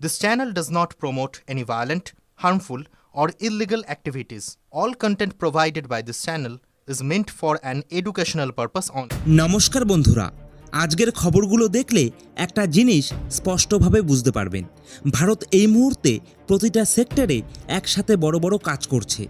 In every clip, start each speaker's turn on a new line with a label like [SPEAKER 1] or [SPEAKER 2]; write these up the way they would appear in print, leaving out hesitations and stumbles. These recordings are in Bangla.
[SPEAKER 1] This channel does not promote any violent, harmful, or illegal activities. All content provided by this channel is meant for an educational purpose only.
[SPEAKER 2] নমস্কার বন্ধুরা, আজকের খবরগুলো দেখলে একটা জিনিস স্পষ্টভাবে বুঝতে পারবেন। ভারত এই মুহূর্তে প্রতিটা সেক্টরে একসাথে বড় বড় কাজ করছে।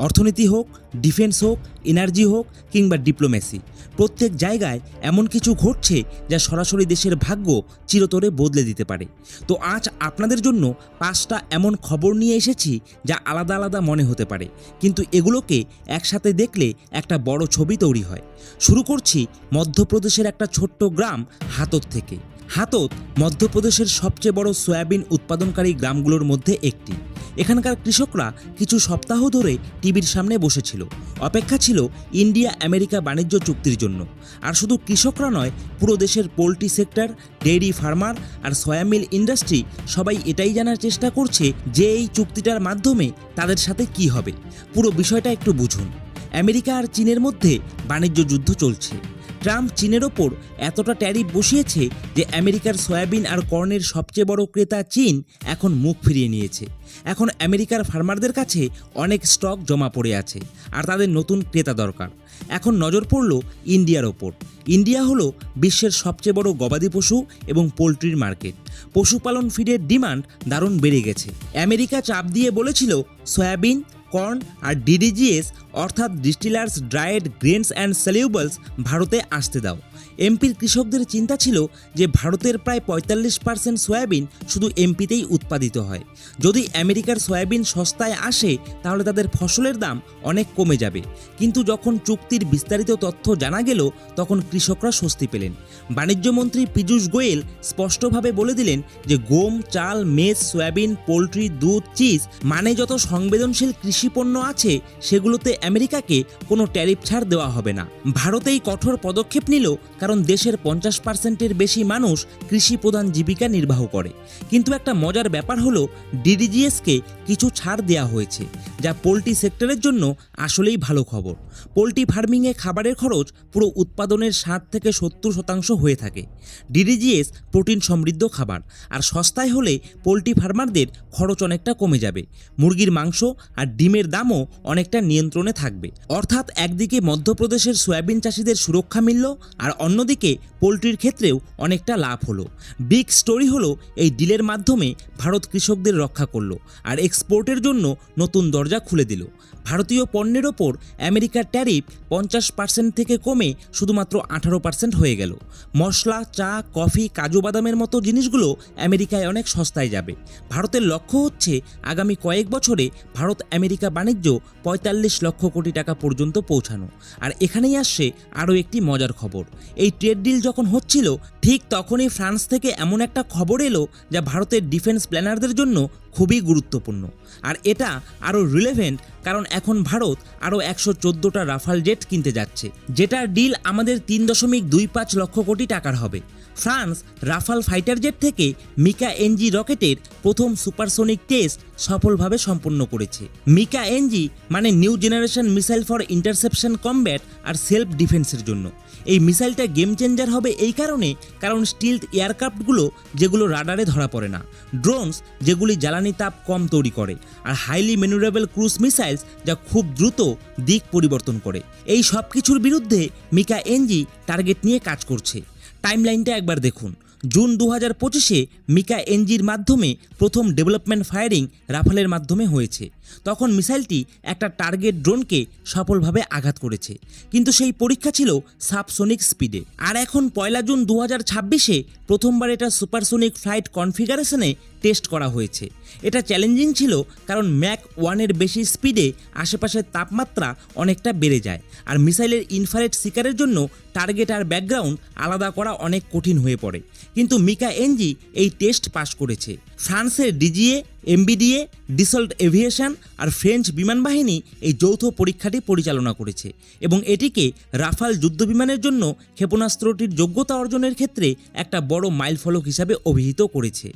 [SPEAKER 2] অর্থনীতি হোক, ডিফেন্স হোক, এনার্জি হোক কিংবা ডিপ্লোমেসি, প্রত্যেক জায়গায় এমন কিছু ঘটছে যা সরাসরি দেশের ভাগ্য চিরতরে বদলে দিতে পারে। তো আজ আপনাদের জন্য 5টা এমন খবর নিয়ে এসেছি যা আলাদা আলাদা মনে হতে পারে, কিন্তু এগুলোকে একসাথে দেখলে একটা বড় ছবি তৈরি হয়। শুরু করছি মধ্যপ্রদেশের একটা ছোট্ট গ্রাম হাতত থেকে। হাতত মধ্যপ্রদেশের সবচেয়ে বড় সয়াবিন উৎপাদনকারী গ্রামগুলোর মধ্যে একটি। এখানকার কৃষকরা কিছু সপ্তাহ ধরে টিভির সামনে বসেছিল, অপেক্ষা ছিল ইন্ডিয়া আমেরিকা বাণিজ্য চুক্তির জন্য। আর শুধু কৃষকরা নয়, পুরো দেশের পোলট্রি সেক্টর, ডেইরি ফার্মার আর সয়ামিল ইন্ডাস্ট্রি সবাই এটাই জানার চেষ্টা করছে যে এই চুক্তিটার মাধ্যমে তাদের সাথে কি হবে। পুরো বিষয়টা একটু বুঝুন। আমেরিকা আর চীনের মধ্যে বাণিজ্য যুদ্ধ চলছে। ট্রাম্প চীনের ওপর এতটা ট্যারিফ বসিয়েছে যে আমেরিকার সয়াবিন আর কর্নের সবচেয়ে বড় ক্রেতা চীন এখন মুখ ফিরিয়ে নিয়েছে। এখন আমেরিকার ফার্মারদের কাছে অনেক স্টক জমা পড়ে আছে আর তাদের নতুন ক্রেতা দরকার। এখন নজর পড়ল ইন্ডিয়ার ওপর। ইন্ডিয়া হলো বিশ্বের সবচেয়ে বড় গবাদি পশু এবং পোলট্রির মার্কেট। পশুপালন ফিডের ডিমান্ড দারুণ বেড়ে গেছে। আমেরিকা চাপ দিয়ে বলেছিল সয়াবিন, কর্ন আর ডিডিজিএস অর্থাৎ ডিস্টিলার্স ড্রায়েড গ্রেনস অ্যান্ড সলিউবলস ভারতে আসতে দাও। এমপির কৃষকদের চিন্তা ছিল যে ভারতের প্রায় 45% সয়াবিন শুধু এমপিতেই উৎপাদিত হয়। যদি আমেরিকার সয়াবিন সস্তায় আসে তাহলে তাদের ফসলের দাম অনেক কমে যাবে। কিন্তু যখন চুক্তির বিস্তারিত তথ্য জানা গেল তখন কৃষকরা স্বস্তি পেলেন। বাণিজ্যমন্ত্রী পীযূষ গোয়েল স্পষ্টভাবে বলে দিলেন যে গম, চাল, মেজ, সয়াবিন, পোলট্রি, দুধ, চিজ মানে যত সংবেদনশীল কৃষিপণ্য আছে সেগুলোতে আমেরিকাকে কোনো ট্যারিফ ছাড় দেওয়া হবে না। ভারত এই কঠোর পদক্ষেপ নিল কারণ দেশের 50%-এর বেশি মানুষ কৃষি প্রধান জীবিকা নির্বাহ করে। কিন্তু একটা মজার ব্যাপার হলো ডিডিজিএসকে কিছু ছাড় দেওয়া হয়েছে, যা পোলট্রি সেক্টরের জন্য আসলেই ভালো খবর। পোলট্রি ফার্মিংয়ে খাবারের খরচ পুরো উৎপাদনের 60 থেকে 70% হয়ে থাকে। ডিডিজিএস প্রোটিন সমৃদ্ধ খাবার, আর সস্তায় হলে পোলট্রি ফার্মারদের খরচ অনেকটা কমে যাবে। মুরগির মাংস আর ডিমের দামও অনেকটা নিয়ন্ত্রণে থাকবে। অর্থাৎ একদিকে মধ্যপ্রদেশের সয়াবিন চাষিদের সুরক্ষা মিলল আর অন্যদিকে পোলট্রির ক্ষেত্রেও অনেকটা লাভ হলো। বিগ স্টোরি হলো এই ডিলের মাধ্যমে ভারত কৃষকদের রক্ষা করলো আর এক্সপোর্টের জন্য নতুন দরজা খুলে দিল। ভারতীয় পণ্যের ওপর আমেরিকার ট্যারিফ 50% থেকে কমে শুধুমাত্র 18% হয়ে গেল। মশলা, চা, কফি, কাজু বাদামের মতো জিনিসগুলো আমেরিকায় অনেক সস্তায় যাবে। ভারতের লক্ষ্য হচ্ছে আগামী কয়েক বছরে ভারত আমেরিকা বাণিজ্য 45 লক্ষ কোটি টাকা পর্যন্ত পৌঁছানো। আর এখানেই আসছে আরও একটি মজার খবর। এই ট্রেড ডিল যখন হচ্ছিল ঠিক তখনই ফ্রান্স থেকে এমন একটা খবর এলো যা ভারতের ডিফেন্স প্ল্যানারদের জন্য খুবই গুরুত্বপূর্ণ। আর এটা আরও রিলেভেন্ট কারণ এখন ভারত আরও 114টা রাফাল জেট কিনতে যাচ্ছে, যেটার ডিল আমাদের 3.25 লক্ষ কোটি টাকার হবে। ফ্রান্স রাফাল ফাইটার জেট থেকে মিকা এনজি রকেটের প্রথম সুপারসোনিক টেস্ট সফলভাবে সম্পন্ন করেছে। মিকা এনজি মানে new generation missile for interception combat আর সেলফ ডিফেন্সের জন্য। এই মিসাইলটা গেম চেঞ্জার হবে এই কারণ স্টিলথ এয়ারক্রাফটগুলো যেগুলো রাডারে ধরা পড়ে না, ড্রোনস যেগুলি জ্বালানি তাপ কম তৈরি করে, আর হাইলি ম্যানুভারেবল ক্রুজ মিসাইলস যা খুব দ্রুত দিক পরিবর্তন করে। এই সব কিছুর বিরুদ্ধে মিকা এনজি টার্গেট নিয়ে কাজ করছে। টাইমলাইনটা একবার দেখুন। জুন 2025-এ মিকা এনজির মাধ্যমে প্রথম ডেভেলপমেন্ট ফায়ারিং রাফালের মাধ্যমে হয়েছে। তখন মিসাইলটি একটা টার্গেট ড্রোনকে সফলভাবে আঘাত করেছে, কিন্তু সেই পরীক্ষা ছিল সাবসোনিক স্পিডে। আর এখন 1 জুন 2026-এ প্রথমবার এটা সুপারসোনিক ফ্লাইট কনফিগারেশনে টেস্ট করা হয়েছে। এটা চ্যালেঞ্জিং ছিল কারণ ম্যাক 1-এর বেশি স্পিডে আশেপাশের তাপমাত্রা অনেকটা বেড়ে যায়, আর মিসাইলের ইনফ্রারেড শিকারের জন্য টার্গেট আর ব্যাকগ্রাউন্ড আলাদা করা অনেক কঠিন হয়ে পড়ে। কিন্তু মিকা এনজি এই টেস্ট পাস করেছে। ফ্রান্সের ডিজিএ, এমবিডিএ, ডিসল্ট এভিয়েশন আর ফ্রেঞ্চ বিমান বাহিনী এই যৌথ পরীক্ষাটি পরিচালনা করেছে এবং এটিকে রাফাল যুদ্ধবিমানের জন্য ক্ষেপণাস্ত্রটির যোগ্যতা অর্জনের ক্ষেত্রে একটা বড় মাইলফলক হিসাবে অভিহিত করেছে।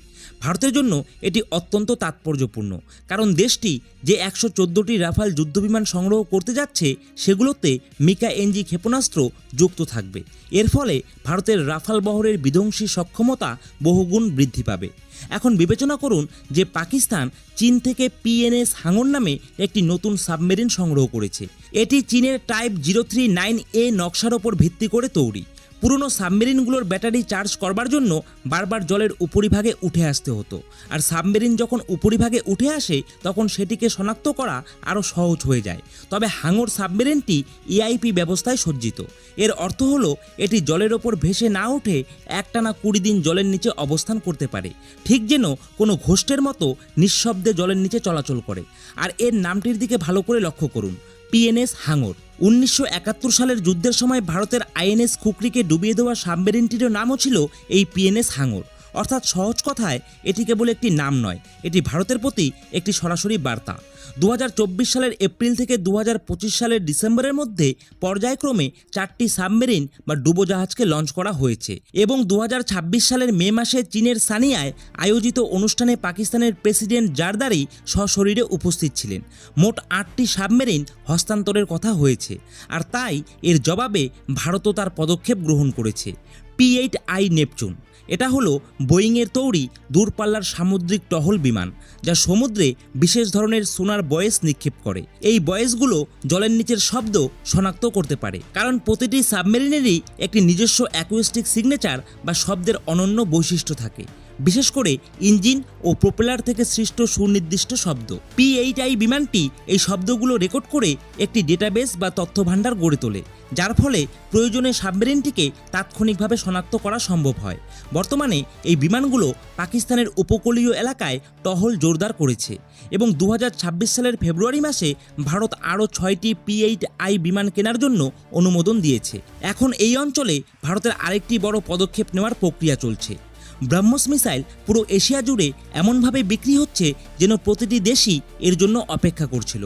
[SPEAKER 2] ভারতের জন্য এটি অত্যন্ত তাৎপর্যপূর্ণ কারণ দেশটি যে 114টি রাফাল যুদ্ধবিমান সংগ্রহ করতে যাচ্ছে সেগুলোতে মিকা এনজি ক্ষেপণাস্ত্র যুক্ত থাকবে। এর ফলে ভারতের রাফাল বহরের বিধ্বংসী সক্ষমতা বহুগুণ বৃদ্ধি পাবে। এখন বিবেচনা করুন যে পাকিস্তান চীন থেকে পিএনএস হাঙর নামে একটি নতুন সাবমেরিন সংগ্রহ করেছে। এটি চীনের টাইপ 039A নকশার ওপর ভিত্তি করে তৈরি। পুরনো সাবমেরিনগুলোর ব্যাটারি চার্জ করবার জন্য বারবার জলের উপরিভাগে উঠে আসতে হতো, আর সাবমেরিন যখন উপরিভাগে উঠে আসে তখন সেটিকে শনাক্ত করা আরও সহজ হয়ে যায়। তবে হাঙর সাবমেরিনটি EIP ব্যবস্থায় সজ্জিত। এর অর্থ হলো এটি জলের ওপর ভেসে না উঠে একটানা 20 দিন জলের নিচে অবস্থান করতে পারে, ঠিক যেন কোনো ঘোষ্টের মতো নিঃশব্দে জলের নিচে চলাচল করে। আর এর নামটির দিকে ভালো করে লক্ষ্য করুন, পিএনএস হাঙর। 1971 সালের যুদ্ধের সময় ভারতের INS খুকরিকে ডুবিয়ে দেওয়া সাবমেরিনটিরও নামও ছিল এই পিএনএস হাঙর। অর্থাৎ সহজ কথায় এটি কেবল একটি নাম নয়, এটি ভারতের প্রতি একটি সরাসরি বার্তা। 2024 সালের এপ্রিল থেকে 2025 সালের ডিসেম্বরের মধ্যে পর্যায়ক্রমে 4টি সাবমেরিন বা ডুবোজাহাজকে লঞ্চ করা হয়েছে এবং 2026 সালের মে মাসে চীনের সানিয়ায় আয়োজিত অনুষ্ঠানে পাকিস্তানের প্রেসিডেন্ট জারদারি সশরীরে উপস্থিত ছিলেন। মোট 8টি সাবমেরিন হস্তান্তরের কথা হয়েছে, আর তাই এর জবাবে ভারতও তার পদক্ষেপ গ্রহণ করেছে। P-8I নেপচুন এটা হলো বোয়িংয়ের তৈরি দূরপাল্লার সামুদ্রিক টহল বিমান, যা সমুদ্রে বিশেষ ধরনের সোনার বয়েস নিক্ষেপ করে। এই বয়েসগুলো জলের নিচের শব্দ শনাক্ত করতে পারে, কারণ প্রতিটি সাবমেরিনেরই একটি নিজস্ব অ্যাকুস্টিক সিগনেচার বা শব্দের অনন্য বৈশিষ্ট্য থাকে, বিশেষ করে ইঞ্জিন ও প্রোপেলার থেকে সৃষ্ট সুনির্দিষ্ট শব্দ। P-8I বিমানটি এই শব্দগুলো রেকর্ড করে একটি ডেটাবেস বা তথ্যভাণ্ডার গড়ে তোলে, যার ফলে প্রয়োজনে সাবমেরিনটিকে তাৎক্ষণিকভাবে শনাক্ত করা সম্ভব হয়। বর্তমানে এই বিমানগুলো পাকিস্তানের উপকূলীয় এলাকায় টহল জোরদার করেছে এবং 2026 সালের ফেব্রুয়ারি মাসে ভারত আরও 6টি P-8I বিমান কেনার জন্য অনুমোদন দিয়েছে। এখন এই অঞ্চলে ভারতের আরেকটি বড় পদক্ষেপ নেওয়ার প্রক্রিয়া চলছে। ব্রহ্মস মিসাইল পুরো এশিয়া জুড়ে এমনভাবে বিক্রি হচ্ছে যেন প্রতিটি দেশই এর জন্য অপেক্ষা করছিল।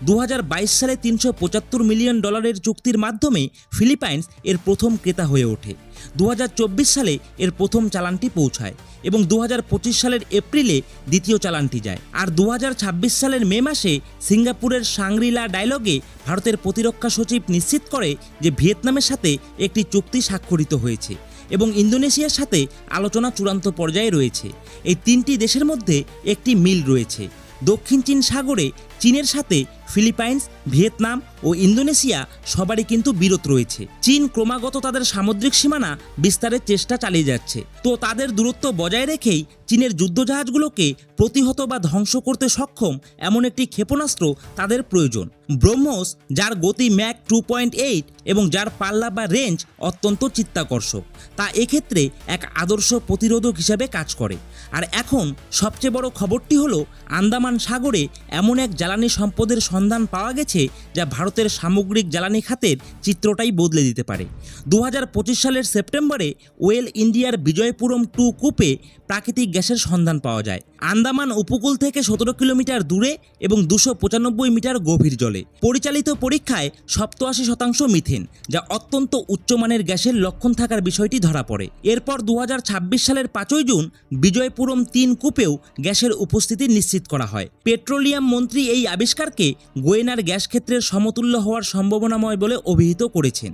[SPEAKER 2] 2022 সালে $375 মিলিয়ন চুক্তির মাধ্যমে ফিলিপাইন্স এর প্রথম ক্রেতা হয়ে ওঠে। 2024 সালে এর প্রথম চালানটি পৌঁছায় এবং 2025 সালের এপ্রিলে দ্বিতীয় চালানটি যায়। আর 2026 সালের মে মাসে সিঙ্গাপুরের শাংরি-লা ডায়ালগে ভারতের প্রতিরক্ষা সচিব নিশ্চিত করে যে ভিয়েতনামের সাথে একটি চুক্তি স্বাক্ষরিত হয়েছে এবং ইন্দোনেশিয়ার সাথে আলোচনা চূড়ান্ত পর্যায়ে রয়েছে। এই 3টি দেশের মধ্যে একটি মিল রয়েছে। দক্ষিণ চীন সাগরে চীনের সাথে ফিলিপাইন্স, ভিয়েতনাম ও ইন্দোনেশিয়া সবারই কিন্তু বিরোধ রয়েছে। চীন ক্রমাগত তাদের সামুদ্রিক সীমানা বিস্তারের চেষ্টা চালিয়ে যাচ্ছে, তো তাদের দূরত্ব বজায় রেখেই চীনের যুদ্ধজাহাজগুলোকে প্রতিহত বা ধ্বংস করতে সক্ষম এমন একটি ক্ষেপণাস্ত্র তাদের প্রয়োজন। ব্রহ্মস, যার গতি ম্যাক 2.8 এবং যার পাল্লা বা রেঞ্জ অত্যন্ত চিত্তাকর্ষক, তা এক্ষেত্রে এক আদর্শ প্রতিরোধক হিসাবে কাজ করে। আর এখন সবচেয়ে বড় খবরটি হলো আন্দামান সাগরে এমন এক জ্বালানি সম্পদের সন্ধান পাওয়া গেছে যা ভারতের সামগ্রিক জ্বালানি খাতের চিত্রটাই বদলে দিতে পারে। 2025 সালের সেপ্টেম্বরে ওয়েল ইন্ডিয়ার বিজয়পুরম 2 কূপে প্রাকৃতিক গ্যাসের সন্ধান পাওয়া যায়। আন্দামান উপকূল থেকে 17 কিলোমিটার দূরে এবং 295 মিটার গভীর জলে। পরিচালিত পরীক্ষায় 87% মিথেন, যা অত্যন্ত উচ্চমানের গ্যাসের লক্ষণ থাকার বিষয়টি ধরা পড়ে। এরপর 2026 সালের 5 জুন বিজয়পুরম 3 কূপেও গ্যাসের উপস্থিতি নিশ্চিত করা হয়। পেট্রোলিয়াম মন্ত্রী এই আবিষ্কারকে গোয়েনার গ্যাস ক্ষেত্রের সমতুল্য হওয়ার সম্ভাবনাময় বলে অভিহিত করেছেন।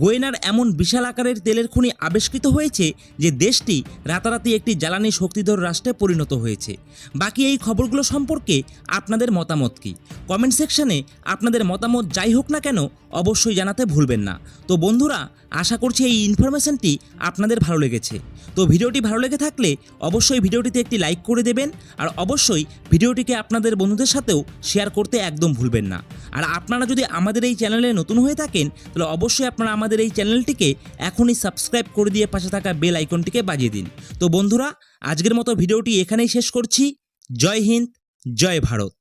[SPEAKER 2] গোয়েনার এমন বিশাল আকারের তেলের খনি আবিষ্কৃত হয়েছে যে দেশটি রাতারাতি একটি জ্বালানি শক্তিধর রাষ্ট্রে পরিণত হয়েছে। বাকি এই খবরগুলো সম্পর্কে আপনাদের মতামত কি? কমেন্ট সেকশনে আপনাদের মতামত যাই হোক না কেন অবশ্যই জানাতে ভুলবেন না। তো বন্ধুরা, আশা করছি এই ইনফরমেশনটি আপনাদের ভালো লেগেছে। তো ভিডিওটি ভালো লেগে থাকলে অবশ্যই ভিডিওটিতে একটি লাইক করে দেবেন, আর অবশ্যই ভিডিওটিকে আপনাদের বন্ধুদের সাথেও শেয়ার করতে একদম ভুলবেন না। আর আপনারা যদি আমাদের এই চ্যানেলে নতুন হয়ে থাকেন তাহলে অবশ্যই আপনারা আমাদের এই চ্যানেলটিকে এখনই সাবস্ক্রাইব করে দিয়ে পাশে থাকা বেল আইকনটিকে বাজিয়ে দিন। তো বন্ধুরা, আজকের মতো ভিডিওটি এখানেই শেষ করছি। জয় হিন্দ, জয় ভারত।